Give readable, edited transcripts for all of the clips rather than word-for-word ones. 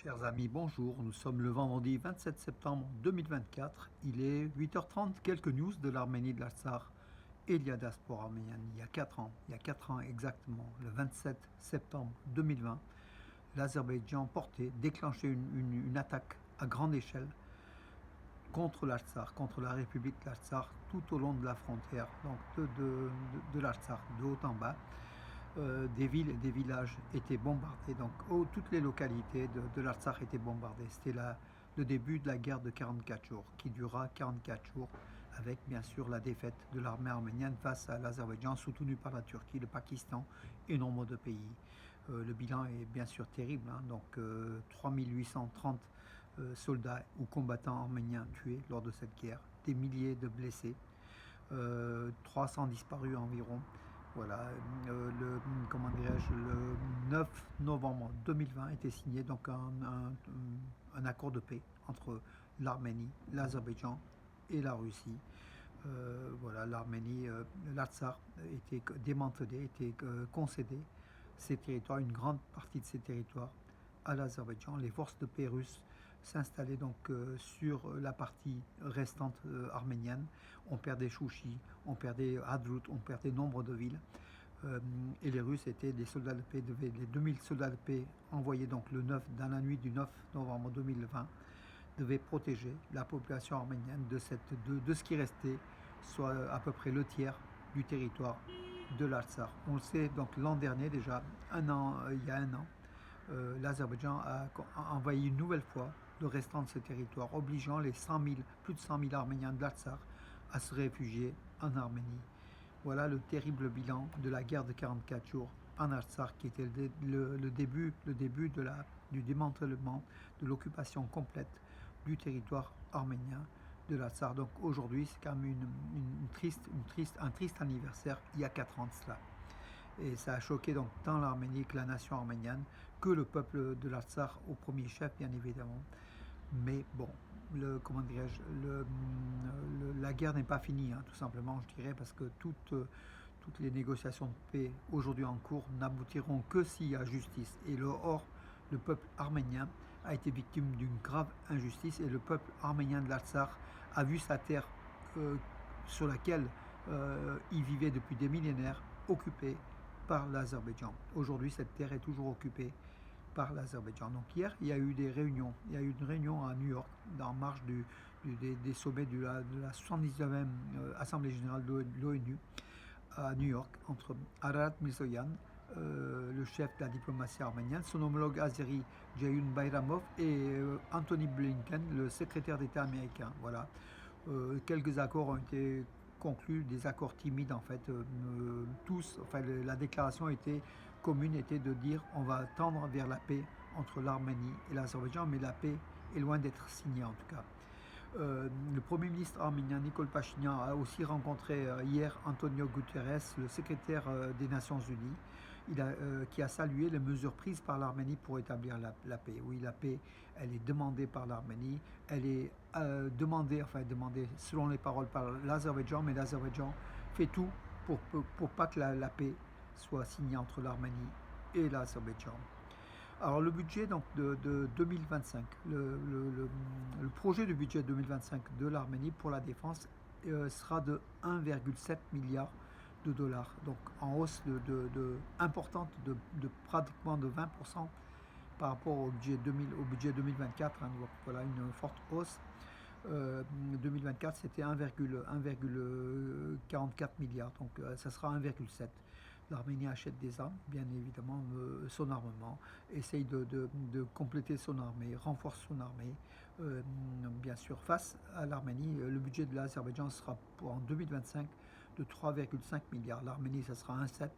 Chers amis, bonjour. Nous sommes le vendredi 27 septembre 2024. Il est 8h30. Quelques news de l'Arménie, de l'Artsakh et de la diaspora arménienne. Il y a 4 ans, exactement, le 27 septembre 2020, l'Azerbaïdjan déclenchait une attaque à grande échelle contre l'Artsakh, contre la République de l'Artsakh, tout au long de la frontière, donc de l'Artsakh, de haut en bas. Des villes et des villages étaient bombardés, donc toutes les localités de l'Artsakh étaient bombardées. C'était le début de la guerre de 44 jours, qui durera 44 jours, avec bien sûr la défaite de l'armée arménienne face à l'Azerbaïdjan, soutenue par la Turquie, le Pakistan et nombre de pays. Le bilan est bien sûr terrible, hein, donc 3830 soldats ou combattants arméniens tués lors de cette guerre, des milliers de blessés, 300 disparus environ. Voilà, le 9 novembre 2020 était signé donc un accord de paix entre l'Arménie, l'Azerbaïdjan et la Russie. Voilà, l'Arménie, l'Artsakh était démantelé, était concédé ces territoires, une grande partie de ces territoires à l'Azerbaïdjan. Les forces de paix russes s'installaient donc sur la partie restante arménienne. On perdait Chouchi, on perdait Hadrut, on perdait nombre de villes. Et les Russes étaient des soldats de paix, les 2000 soldats de paix envoyés donc dans la nuit du 9 novembre 2020, devaient protéger la population arménienne de ce qui restait, soit à peu près le tiers du territoire de l'Artsakh. On le sait, donc l'an dernier déjà, il y a un an, l'Azerbaïdjan a envahi une nouvelle fois le restant de ce territoire, obligeant plus de 100 000 Arméniens de l'Artsakh à se réfugier en Arménie. Voilà le terrible bilan de la guerre de 44 jours en Artsakh, qui était le début du démantèlement, de l'occupation complète du territoire arménien de l'Artsakh. Donc aujourd'hui, c'est quand même un triste anniversaire, il y a 4 ans de cela. Et ça a choqué donc tant l'Arménie que la nation arménienne, que le peuple de l'Artsakh au premier chef, bien évidemment. Mais bon, la guerre n'est pas finie, hein, tout simplement, je dirais, parce que toutes les négociations de paix aujourd'hui en cours n'aboutiront que s'il y a justice. Et le peuple arménien a été victime d'une grave injustice, et le peuple arménien de l'Artsakh a vu sa terre sur laquelle il vivait depuis des millénaires occupée par l'Azerbaïdjan. Aujourd'hui, cette terre est toujours occupée par l'Azerbaïdjan. Donc hier, il y a eu des réunions. Il y a eu une réunion à New York, en marge des sommets de la 79e Assemblée générale de l'ONU à New York, entre Ararat Mirzoyan, le chef de la diplomatie arménienne, son homologue azéri Ceyhun Bayramov, et Anthony Blinken, le secrétaire d'État américain. Voilà. Quelques accords ont été conclus, des accords timides en fait. La déclaration commune était de dire on va tendre vers la paix entre l'Arménie et l'Azerbaïdjan, mais la paix est loin d'être signée en tout cas. Le Premier ministre arménien Nikol Pachinian a aussi rencontré hier Antonio Guterres, le secrétaire des Nations Unies, qui a salué les mesures prises par l'Arménie pour établir la paix. Oui, la paix, elle est demandée par l'Arménie, elle est demandée selon les paroles par l'Azerbaïdjan, mais l'Azerbaïdjan fait tout pour pas que la paix soit signée entre l'Arménie et l'Azerbaïdjan. Alors le budget donc, de 2025, le projet de budget 2025 de l'Arménie pour la défense sera de 1,7 milliard de dollars, donc en hausse importante de pratiquement de 20% par rapport au budget 2024, hein, donc voilà une forte hausse. 2024 c'était 1,44 milliard, donc ça sera 1,7. L'Arménie achète des armes, bien évidemment, son armement, essaye de compléter son armée, renforce son armée. Bien sûr, face à l'Arménie, le budget de l'Azerbaïdjan sera en 2025 de 3,5 milliards. L'Arménie, ça sera 1,7.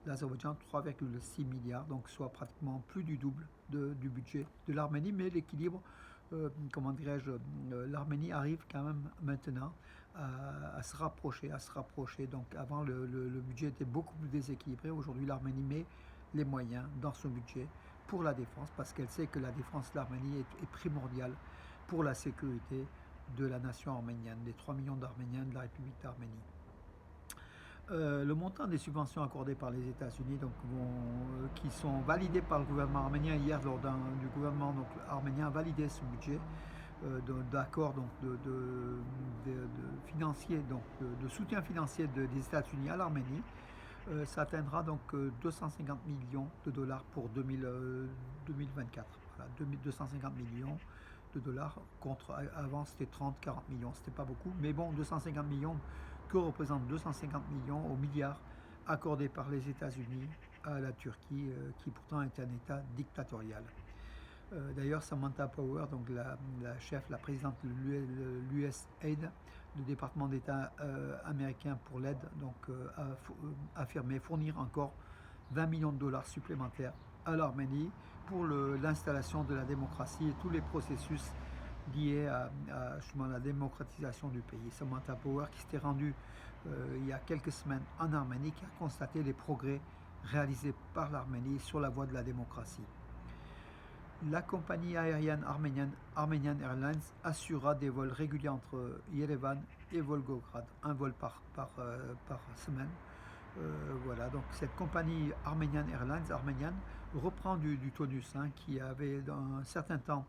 L'Azerbaïdjan 3,6 milliards, donc soit pratiquement plus du double du budget de l'Arménie, mais l'équilibre, l'Arménie arrive quand même maintenant à se rapprocher. Donc avant, le budget était beaucoup plus déséquilibré. Aujourd'hui, l'Arménie met les moyens dans son budget pour la défense, parce qu'elle sait que la défense de l'Arménie est primordiale pour la sécurité de la nation arménienne, des 3 millions d'Arméniens de la République d'Arménie. Le montant des subventions accordées par les États-Unis, qui sont validées par le gouvernement arménien hier du gouvernement arménien a validé ce budget d'accord financier, de soutien financier des États-Unis à l'Arménie. Ça atteindra donc 250 millions de dollars pour 2024. Voilà, 250 millions de dollars contre avant c'était 30-40 millions, c'était pas beaucoup, mais bon, 250 millions, que représentent 250 millions aux milliards accordés par les États-Unis à la Turquie, qui pourtant est un État dictatorial. D'ailleurs, Samantha Power, donc la chef, la présidente de l'USAID, le département d'État américain pour l'aide, a affirmé fournir encore 20 millions de dollars supplémentaires à l'Arménie pour l'installation de la démocratie et tous les processus liés à justement la démocratisation du pays. Samantha Power, qui s'était rendue il y a quelques semaines en Arménie, qui a constaté les progrès réalisés par l'Arménie sur la voie de la démocratie. La compagnie aérienne arménienne Armenian Airlines assurera des vols réguliers entre Yerevan et Volgograd, un vol par semaine. Voilà, donc cette compagnie Armenian Airlines arménienne reprend du tonus, qui avait dans un certain temps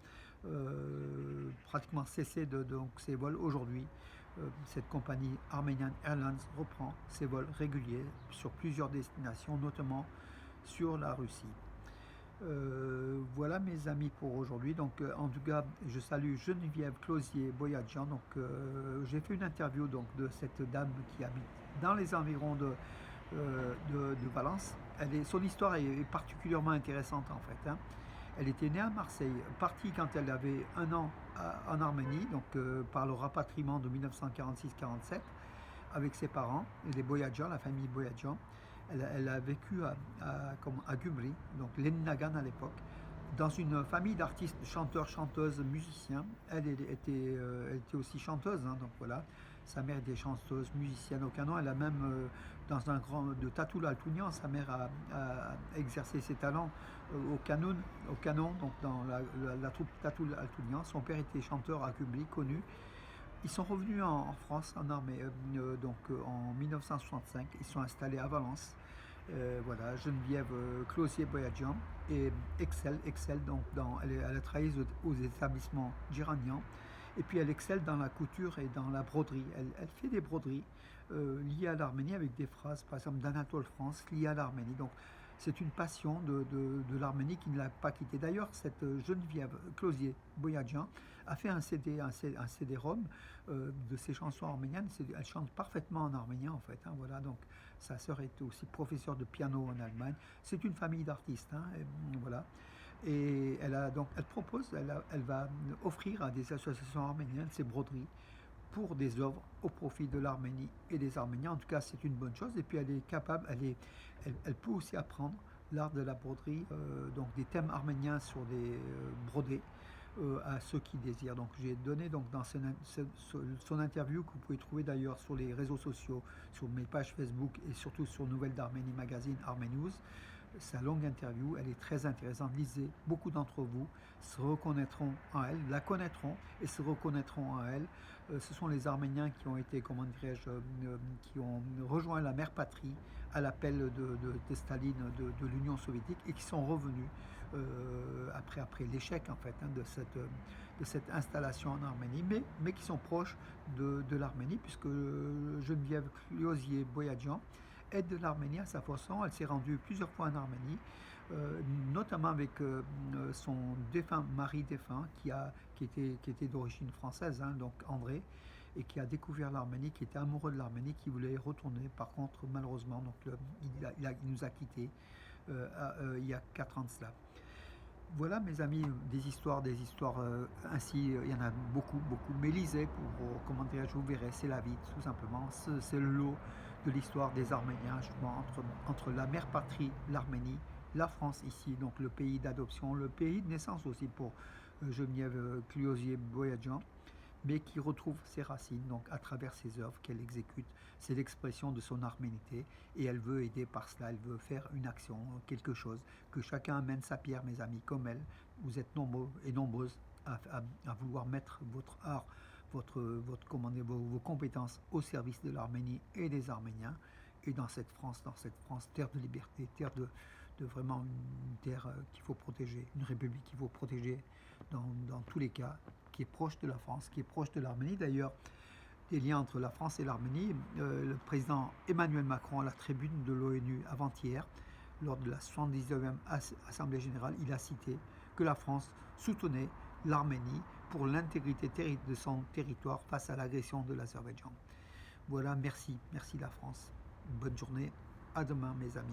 pratiquement cessé ses vols. Aujourd'hui, cette compagnie Armenian Airlines reprend ses vols réguliers sur plusieurs destinations, notamment sur la Russie. Voilà mes amis pour aujourd'hui. Donc en tout cas, je salue Geneviève Closier-Boyadjian. J'ai fait une interview de cette dame qui habite dans les environs de Valence. Son histoire est particulièrement intéressante en fait. Elle était née à Marseille, partie quand elle avait 1 an en Arménie, par le rapatriement de 1946-47 avec ses parents, les Boyadjian, la famille Boyadjian. Elle a vécu à Gumri, donc Leninagan à l'époque, dans une famille d'artistes, chanteurs, chanteuses, musiciens. Elle était aussi chanteuse, donc voilà. Sa mère était chanteuse, musicienne au canon. Elle a même, dans un grand de Tatul Altounian, sa mère a exercé ses talents au canon, donc dans la troupe Tatul Altounian. Son père était chanteur à Gumri, connu. Ils sont revenus en France, en armée, en 1965. Ils sont installés à Valence. Voilà, Geneviève Closier-Boyadjian et excelle elle a travaillé aux établissements d'Iranian. Et puis elle excelle dans la couture et dans la broderie. Elle fait des broderies liées à l'Arménie avec des phrases, par exemple d'Anatole France, liées à l'Arménie. Donc c'est une passion de l'Arménie qui ne l'a pas quittée. D'ailleurs, cette Geneviève Closier-Boyadjian a fait un CD-ROM de ses chansons arméniennes. Elle chante parfaitement en arménien en fait. Voilà, donc sa sœur est aussi professeure de piano en Allemagne. C'est une famille d'artistes. Voilà. Et elle va offrir à des associations arméniennes ses broderies pour des œuvres au profit de l'Arménie et des Arméniens. En tout cas, c'est une bonne chose. Et puis, elle est capable, elle peut aussi apprendre l'art de la broderie, donc des thèmes arméniens sur des brodés à ceux qui désirent. Donc, j'ai donné dans son interview, que vous pouvez trouver d'ailleurs sur les réseaux sociaux, sur mes pages Facebook et surtout sur Nouvelles d'Arménie Magazine, Arménews. Sa longue interview, elle est très intéressante. Lisez, beaucoup d'entre vous se reconnaîtront en elle, la connaîtront et se reconnaîtront en elle. Ce sont les Arméniens qui ont été, qui ont rejoint la mère patrie à l'appel de Staline, de l'Union soviétique, et qui sont revenus après l'échec en fait de cette installation en Arménie, mais qui sont proches de l'Arménie, puisque Geneviève Closier-Boyadjian aide de l'Arménie à sa façon. Elle s'est rendue plusieurs fois en Arménie, notamment avec son mari défunt qui était d'origine française, donc André, et qui a découvert l'Arménie, qui était amoureux de l'Arménie, qui voulait y retourner. Par contre, malheureusement, il nous a quittés il y a 4 ans de cela. Voilà mes amis, des histoires ainsi, il y en a beaucoup, mais lisez vous verrez, c'est la vie tout simplement, c'est le lot de l'histoire des Arméniens, justement, entre la mère patrie, l'Arménie, la France ici, donc le pays d'adoption, le pays de naissance aussi pour Geneviève Closier-Boyadjian, mais qui retrouve ses racines donc à travers ses œuvres qu'elle exécute. C'est l'expression de son arménité et elle veut aider par cela, elle veut faire une action, quelque chose, que chacun amène sa pierre, mes amis, comme elle. Vous êtes nombreux et nombreuses à vouloir mettre votre art, vos compétences au service de l'Arménie et des Arméniens. et dans cette France, terre de liberté, terre de vraiment une terre qu'il faut protéger, une république qu'il faut protéger dans tous les cas, qui est proche de la France, qui est proche de l'Arménie. D'ailleurs, les liens entre la France et l'Arménie, le président Emmanuel Macron à la tribune de l'ONU avant-hier, lors de la 79e Assemblée générale, il a cité que la France soutenait l'Arménie pour l'intégrité de son territoire face à l'agression de l'Azerbaïdjan. Voilà, merci la France. Bonne journée, à demain mes amis.